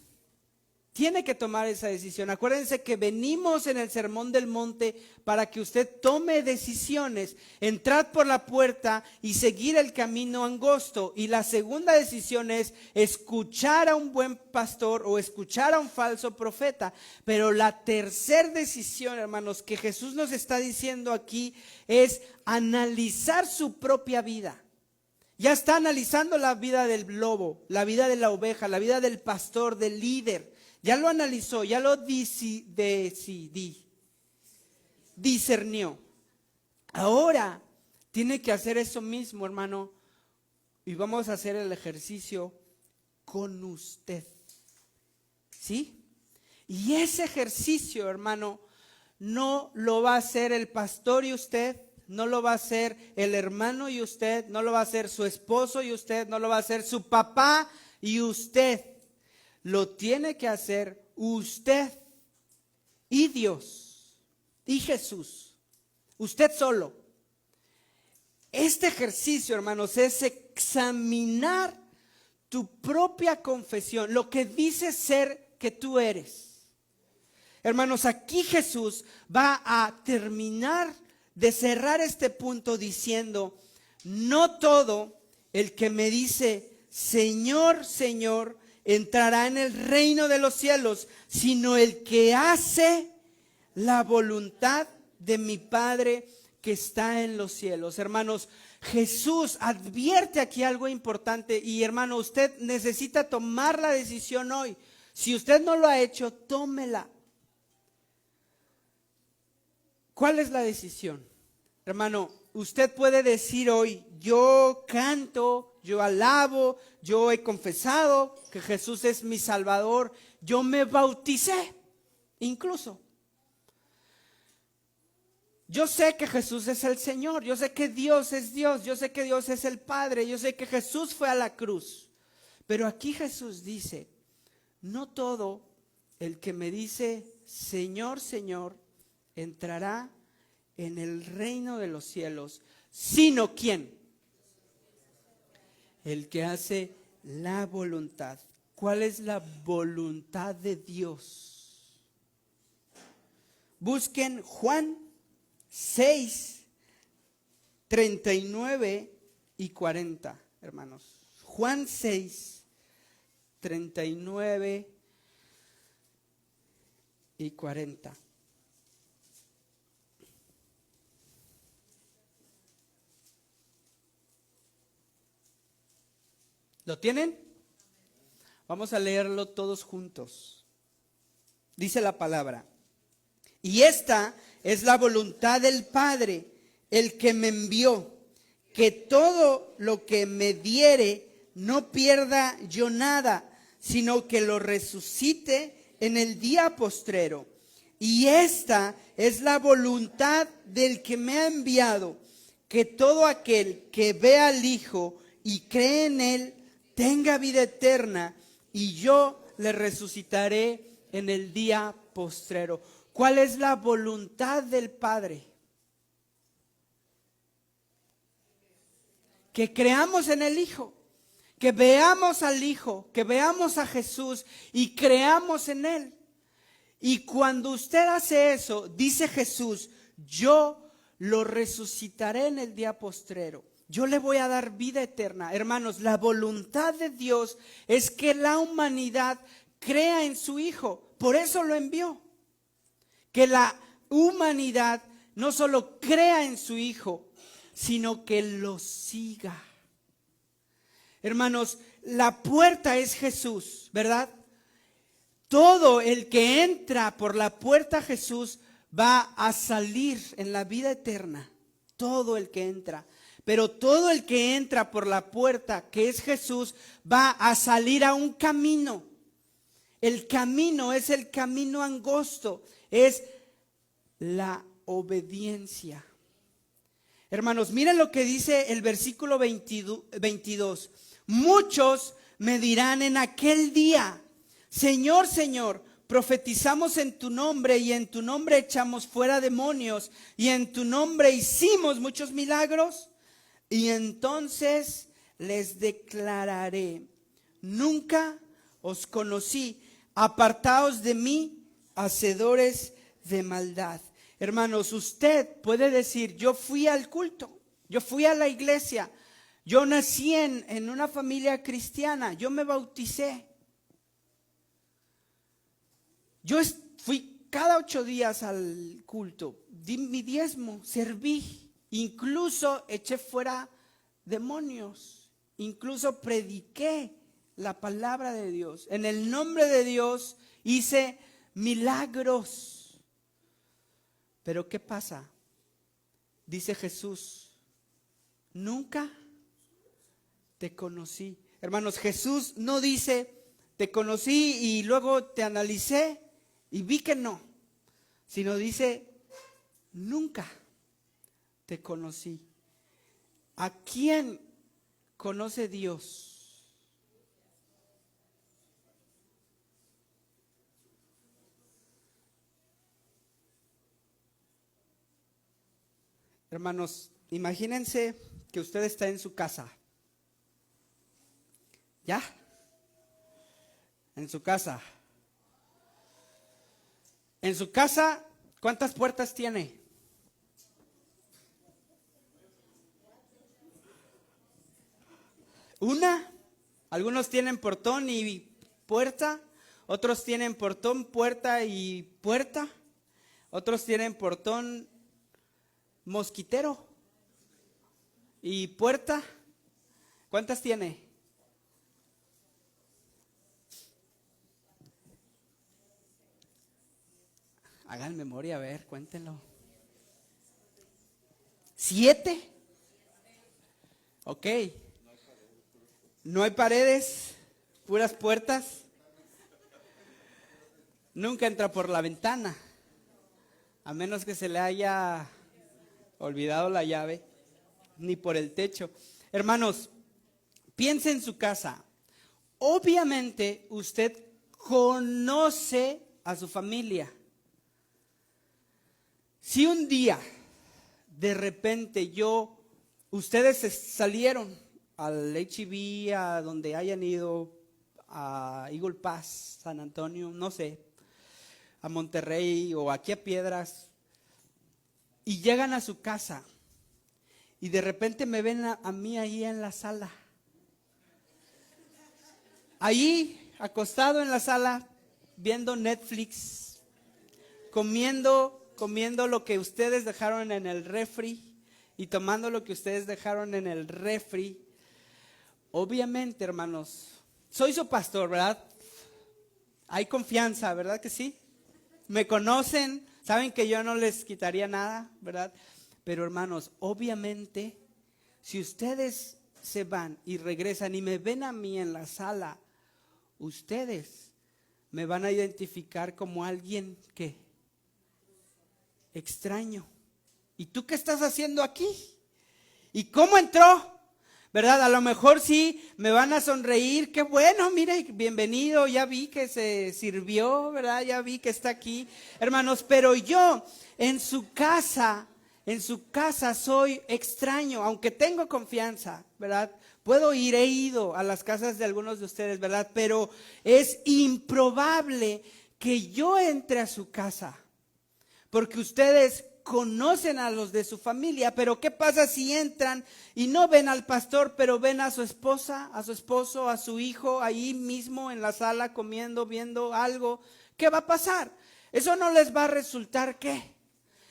Tiene que tomar esa decisión. Acuérdense que venimos en el Sermón del Monte para que usted tome decisiones. Entrad por la puerta y seguir el camino angosto. Y la segunda decisión es escuchar a un buen pastor o escuchar a un falso profeta. Pero la tercera decisión, hermanos, que Jesús nos está diciendo aquí es analizar su propia vida. Ya está analizando la vida del lobo, la vida de la oveja, la vida del pastor, del líder. Ya lo analizó, ya lo discernió. Ahora tiene que hacer eso mismo, hermano, y vamos a hacer el ejercicio con usted. ¿Sí? Y ese ejercicio, hermano, no lo va a hacer el pastor y usted, no lo va a hacer el hermano y usted, no lo va a hacer su esposo y usted, no lo va a hacer su papá y usted. Lo tiene que hacer usted y Dios y Jesús. Usted solo. Este ejercicio, hermanos, es examinar tu propia confesión, lo que dice ser que tú eres. Hermanos, aquí Jesús va a terminar de cerrar este punto diciendo: no todo el que me dice Señor, Señor, entrará en el reino de los cielos, sino el que hace la voluntad de mi Padre que está en los cielos. Hermanos, Jesús advierte aquí algo importante y, hermano, usted necesita tomar la decisión hoy. Si usted no lo ha hecho, tómela. ¿Cuál es la decisión? Hermano, usted puede decir hoy: yo canto, yo alabo, yo he confesado que Jesús es mi Salvador, yo me bauticé, incluso. Yo sé que Jesús es el Señor, yo sé que Dios es Dios, yo sé que Dios es el Padre, yo sé que Jesús fue a la cruz. Pero aquí Jesús dice: no todo el que me dice Señor, Señor, entrará en el reino de los cielos, sino ¿quién? El que hace la voluntad. ¿Cuál es la voluntad de Dios? Busquen Juan 6, 39 y 40, hermanos. Juan 6, 39 y 40. ¿Lo tienen? Vamos a leerlo todos juntos. Dice la palabra: y esta es la voluntad del Padre, el que me envió, que todo lo que me diere no pierda yo nada, sino que lo resucite en el día postrero. Y esta es la voluntad del que me ha enviado, que todo aquel que ve al Hijo y cree en Él tenga vida eterna, y yo le resucitaré en el día postrero. ¿Cuál es la voluntad del Padre? Que creamos en el Hijo, que veamos al Hijo, que veamos a Jesús y creamos en Él. Y cuando usted hace eso, dice Jesús: yo lo resucitaré en el día postrero. Yo le voy a dar vida eterna. Hermanos, la voluntad de Dios es que la humanidad crea en su Hijo. Por eso lo envió. Que la humanidad no solo crea en su Hijo, sino que lo siga. Hermanos, la puerta es Jesús, ¿verdad? Todo el que entra por la puerta a Jesús va a salir en la vida eterna. Todo el que entra. Pero todo el que entra por la puerta, que es Jesús, va a salir a un camino. El camino es el camino angosto, es la obediencia. Hermanos, miren lo que dice el versículo 22. Muchos me dirán en aquel día: Señor, Señor, profetizamos en tu nombre y en tu nombre echamos fuera demonios y en tu nombre hicimos muchos milagros. Y entonces les declararé: nunca os conocí, apartaos de mí, hacedores de maldad. Hermanos, usted puede decir: yo fui al culto, yo fui a la iglesia, yo nací en una familia cristiana, yo me bauticé, yo fui cada 8 días al culto, di mi diezmo, serví. Incluso eché fuera demonios, incluso prediqué la palabra de Dios. En el nombre de Dios hice milagros. Pero ¿qué pasa? Dice Jesús: nunca te conocí. Hermanos, Jesús no dice, te conocí y luego te analicé y vi que no, sino dice, nunca te conocí. ¿A quién conoce Dios? Hermanos, imagínense que usted está en su casa. ¿Ya? En su casa. En su casa, ¿cuántas puertas tiene? Una. Algunos tienen portón y puerta. Otros tienen portón, puerta y puerta. Otros tienen portón, mosquitero y puerta. ¿Cuántas tiene? Hagan memoria, a ver, cuéntenlo. 7. Ok. No hay paredes, puras puertas. Nunca entra por la ventana, a menos que se le haya olvidado la llave, ni por el techo. Hermanos, piense en su casa. Obviamente usted conoce a su familia. Si un día, de repente ustedes salieron al H-E-B, a donde hayan ido, a Eagle Pass, San Antonio, no sé, a Monterrey o aquí a Piedras, y llegan a su casa y de repente me ven a mí ahí en la sala, ahí acostado en la sala, viendo Netflix, comiendo lo que ustedes dejaron en el refri y tomando lo que ustedes dejaron en el refri. Obviamente, hermanos, soy su pastor, ¿verdad? Hay confianza, ¿verdad que sí? Me conocen, saben que yo no les quitaría nada, ¿verdad? Pero hermanos, obviamente, si ustedes se van y regresan y me ven a mí en la sala, ustedes me van a identificar como alguien que extraño. ¿Y tú qué estás haciendo aquí? ¿Y cómo entró? ¿Verdad? A lo mejor sí me van a sonreír, qué bueno, mire, bienvenido, ya vi que se sirvió, ¿verdad? Ya vi que está aquí, hermanos, pero yo en su casa soy extraño, aunque tengo confianza, ¿verdad? He ido a las casas de algunos de ustedes, ¿verdad? Pero es improbable que yo entre a su casa, porque ustedes conocen a los de su familia, pero ¿qué pasa si entran y no ven al pastor, pero ven a su esposa, a su esposo, a su hijo, ahí mismo en la sala comiendo, viendo algo? ¿Qué va a pasar? Eso no les va a resultar, ¿qué?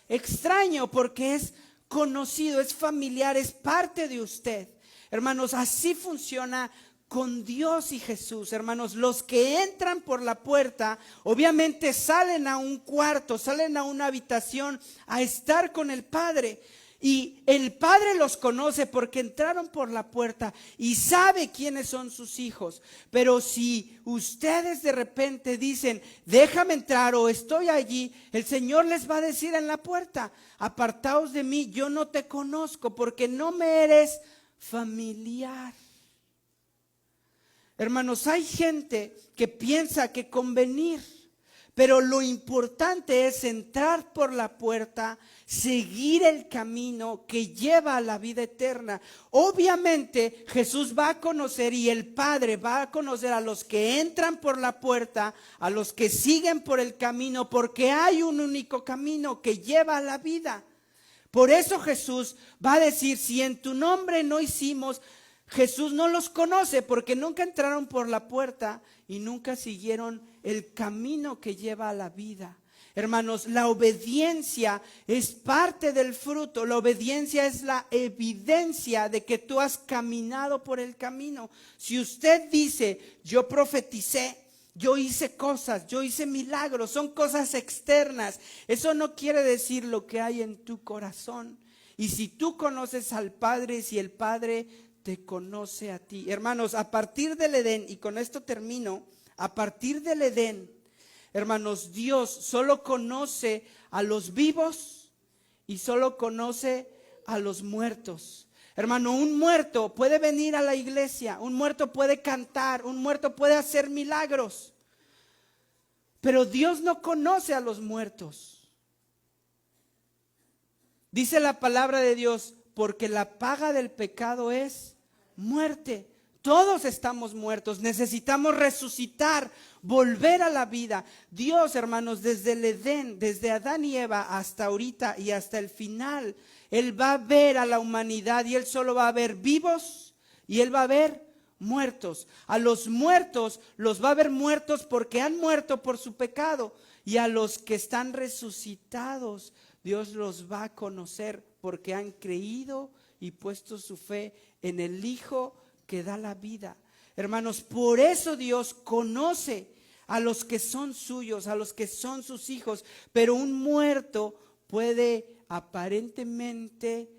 Extraño, porque es conocido, es familiar, es parte de usted. Hermanos, así funciona con Dios y Jesús. Hermanos, los que entran por la puerta obviamente salen a un cuarto, salen a una habitación a estar con el Padre, y el Padre los conoce porque entraron por la puerta y sabe quiénes son sus hijos. Pero si ustedes de repente dicen, déjame entrar o estoy allí, el Señor les va a decir en la puerta, apartaos de mí, yo no te conozco porque no me eres familiar. Hermanos, hay gente que piensa que convenir, pero lo importante es entrar por la puerta, seguir el camino que lleva a la vida eterna. Obviamente Jesús va a conocer, y el Padre va a conocer a los que entran por la puerta, a los que siguen por el camino, porque hay un único camino que lleva a la vida. Por eso Jesús va a decir, si en tu nombre no hicimos, Jesús no los conoce porque nunca entraron por la puerta y nunca siguieron el camino que lleva a la vida. Hermanos, la obediencia es parte del fruto. La obediencia es la evidencia de que tú has caminado por el camino. Si usted dice, yo profeticé, yo hice cosas, yo hice milagros, son cosas externas, eso no quiere decir lo que hay en tu corazón. Y si tú conoces al Padre, si el Padre te conoce a ti. Hermanos, a partir del Edén, y con esto termino, a partir del Edén, hermanos, Dios solo conoce a los vivos y solo conoce a los muertos. Hermano, un muerto puede venir a la iglesia, un muerto puede cantar, un muerto puede hacer milagros, pero Dios no conoce a los muertos. Dice la palabra de Dios, porque la paga del pecado es muerte. Todos estamos muertos, necesitamos resucitar, volver a la vida. Dios, hermanos, desde el Edén, desde Adán y Eva hasta ahorita y hasta el final, Él va a ver a la humanidad y Él solo va a ver vivos y Él va a ver muertos. A los muertos los va a ver muertos porque han muerto por su pecado, y a los que están resucitados Dios los va a conocer porque han creído y puesto su fe en el Hijo que da la vida. Hermanos, por eso Dios conoce a los que son suyos, a los que son sus hijos. Pero un muerto puede aparentemente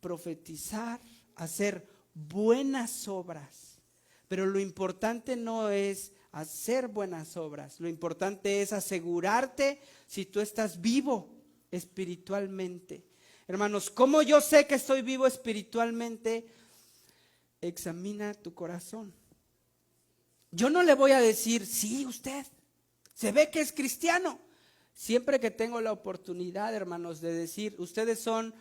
profetizar, hacer buenas obras, pero lo importante no es hacer buenas obras, lo importante es asegurarte si tú estás vivo espiritualmente. Hermanos, ¿cómo yo sé que estoy vivo espiritualmente? Examina tu corazón. Yo no le voy a decir, sí, usted se ve que es cristiano. Siempre que tengo la oportunidad, hermanos, de decir, ustedes son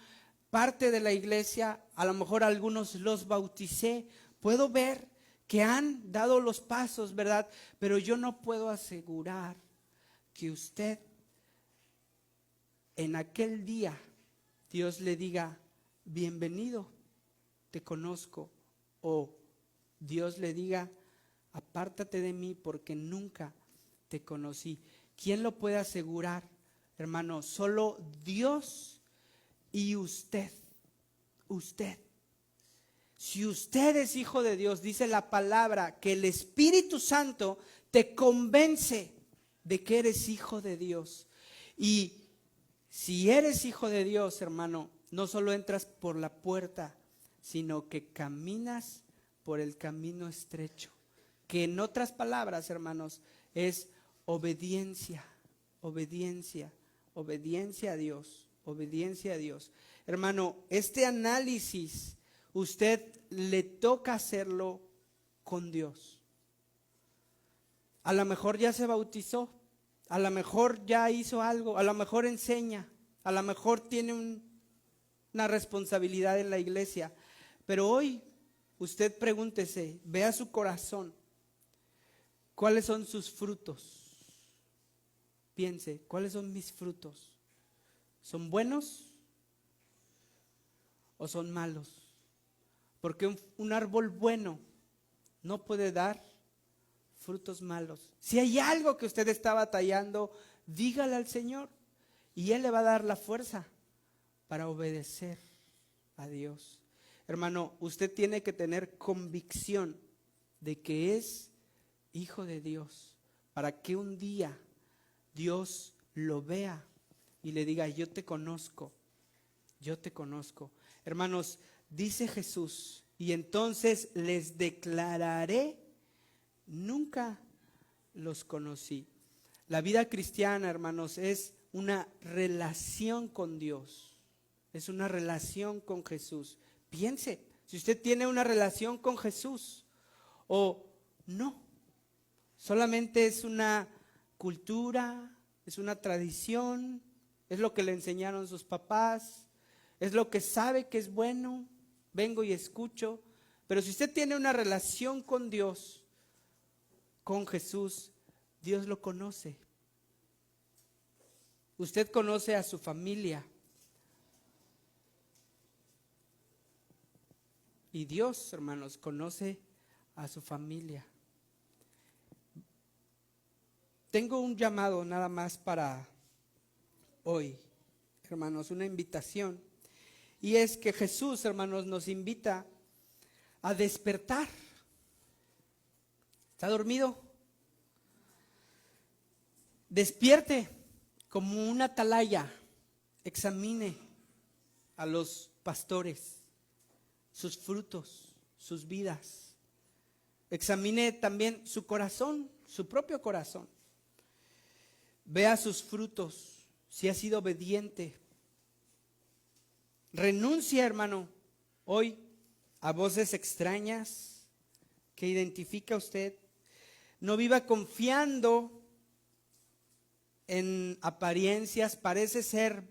parte de la iglesia, a lo mejor algunos los bauticé, puedo ver que han dado los pasos, ¿verdad? Pero yo no puedo asegurar que usted en aquel día Dios le diga, bienvenido, te conozco. O Dios le diga, apártate de mí porque nunca te conocí. ¿Quién lo puede asegurar, hermano? Solo Dios y usted. Usted. Si usted es hijo de Dios, dice la palabra que el Espíritu Santo te convence de que eres hijo de Dios. Y si eres hijo de Dios, hermano, no solo entras por la puerta, sino que caminas por el camino estrecho, que en otras palabras, hermanos, es obediencia, obediencia, obediencia a Dios, obediencia a Dios. Hermano, este análisis usted le toca hacerlo con Dios. A lo mejor ya se bautizó, a lo mejor ya hizo algo, a lo mejor enseña, a lo mejor tiene una responsabilidad en la iglesia. Pero hoy usted pregúntese, vea su corazón, ¿cuáles son sus frutos? Piense, ¿cuáles son mis frutos? ¿Son buenos o son malos? Porque un árbol bueno no puede dar frutos malos. Si hay algo que usted está batallando, dígale al Señor y Él le va a dar la fuerza para obedecer a Dios. Hermano, usted tiene que tener convicción de que es hijo de Dios, para que un día Dios lo vea y le diga, yo te conozco, yo te conozco. Hermanos, dice Jesús, y entonces les declararé, nunca los conocí. La vida cristiana, hermanos, es una relación con Dios, es una relación con Jesús. Piense, si usted tiene una relación con Jesús o no, solamente es una cultura, es una tradición, es lo que le enseñaron sus papás, es lo que sabe que es bueno, vengo y escucho. Pero si usted tiene una relación con Dios, con Jesús, Dios lo conoce. Usted conoce a su familia. Y Dios, hermanos, conoce a su familia. Tengo un llamado nada más para hoy, hermanos, una invitación. Y es que Jesús, hermanos, nos invita a despertar. ¿Está dormido? Despierte como una atalaya. Examine a los pastores, sus frutos, sus vidas. Examine también su corazón, su propio corazón. Vea sus frutos, si ha sido obediente. Renuncia, hermano, hoy a voces extrañas que identifica usted. No viva confiando en apariencias, parece ser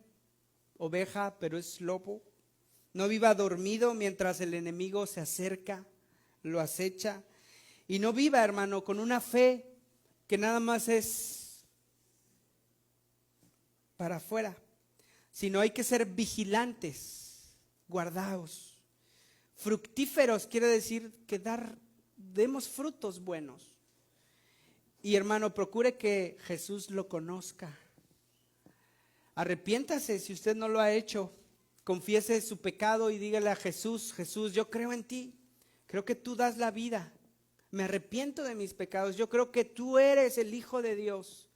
oveja, pero es lobo. No viva dormido mientras el enemigo se acerca, lo acecha. Y no viva, hermano, con una fe que nada más es para afuera, sino hay que ser vigilantes, guardaos. Fructíferos quiere decir que demos frutos buenos. Y hermano, procure que Jesús lo conozca. Arrepiéntase si usted no lo ha hecho. Confiese su pecado y dígale a Jesús: Jesús, yo creo en ti. Creo que tú das la vida. Me arrepiento de mis pecados. Yo creo que tú eres el Hijo de Dios.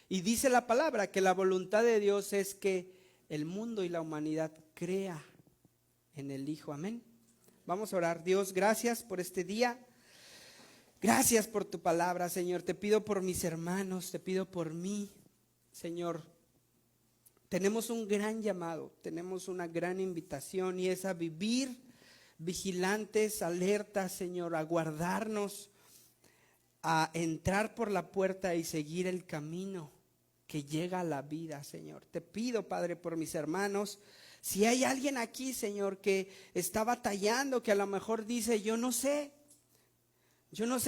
Y dice la palabra que la voluntad de Dios es que el mundo y la humanidad crea en el Hijo. Amén. Vamos a orar. Dios, gracias por este día. Gracias por tu palabra, Señor. Te pido por mis hermanos, te pido por mí, Señor. Tenemos un gran llamado, tenemos una gran invitación, y es a vivir vigilantes, alertas, Señor, a guardarnos, a entrar por la puerta y seguir el camino que llega a la vida, Señor. Te pido, Padre, por mis hermanos. Si hay alguien aquí, Señor, que está batallando, que a lo mejor dice: yo no sé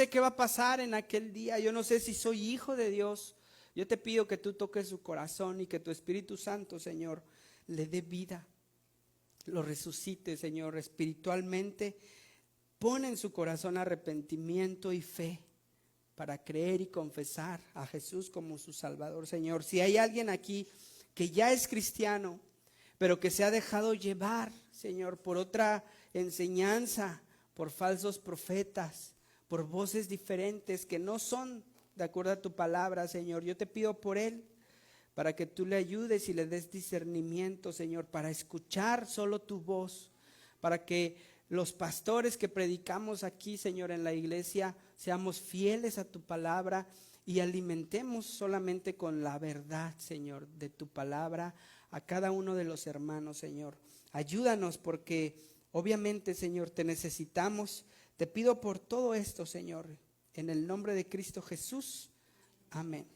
qué va a pasar en aquel día, yo no sé si soy hijo de Dios. Yo te pido que tú toques su corazón y que tu Espíritu Santo, Señor, le dé vida, lo resucite, Señor, espiritualmente. Pon en su corazón arrepentimiento y fe para creer y confesar a Jesús como su Salvador, Señor. Si hay alguien aquí que ya es cristiano, pero que se ha dejado llevar, Señor, por otra enseñanza, por falsos profetas, por voces diferentes que no son de acuerdo a tu palabra, Señor, yo te pido por él, para que tú le ayudes y le des discernimiento, Señor, para escuchar solo tu voz, para que los pastores que predicamos aquí, Señor, en la iglesia, seamos fieles a tu palabra y alimentemos solamente con la verdad, Señor, de tu palabra a cada uno de los hermanos, Señor. Ayúdanos, porque obviamente, Señor, te necesitamos. Te pido por todo esto, Señor, en el nombre de Cristo Jesús. Amén.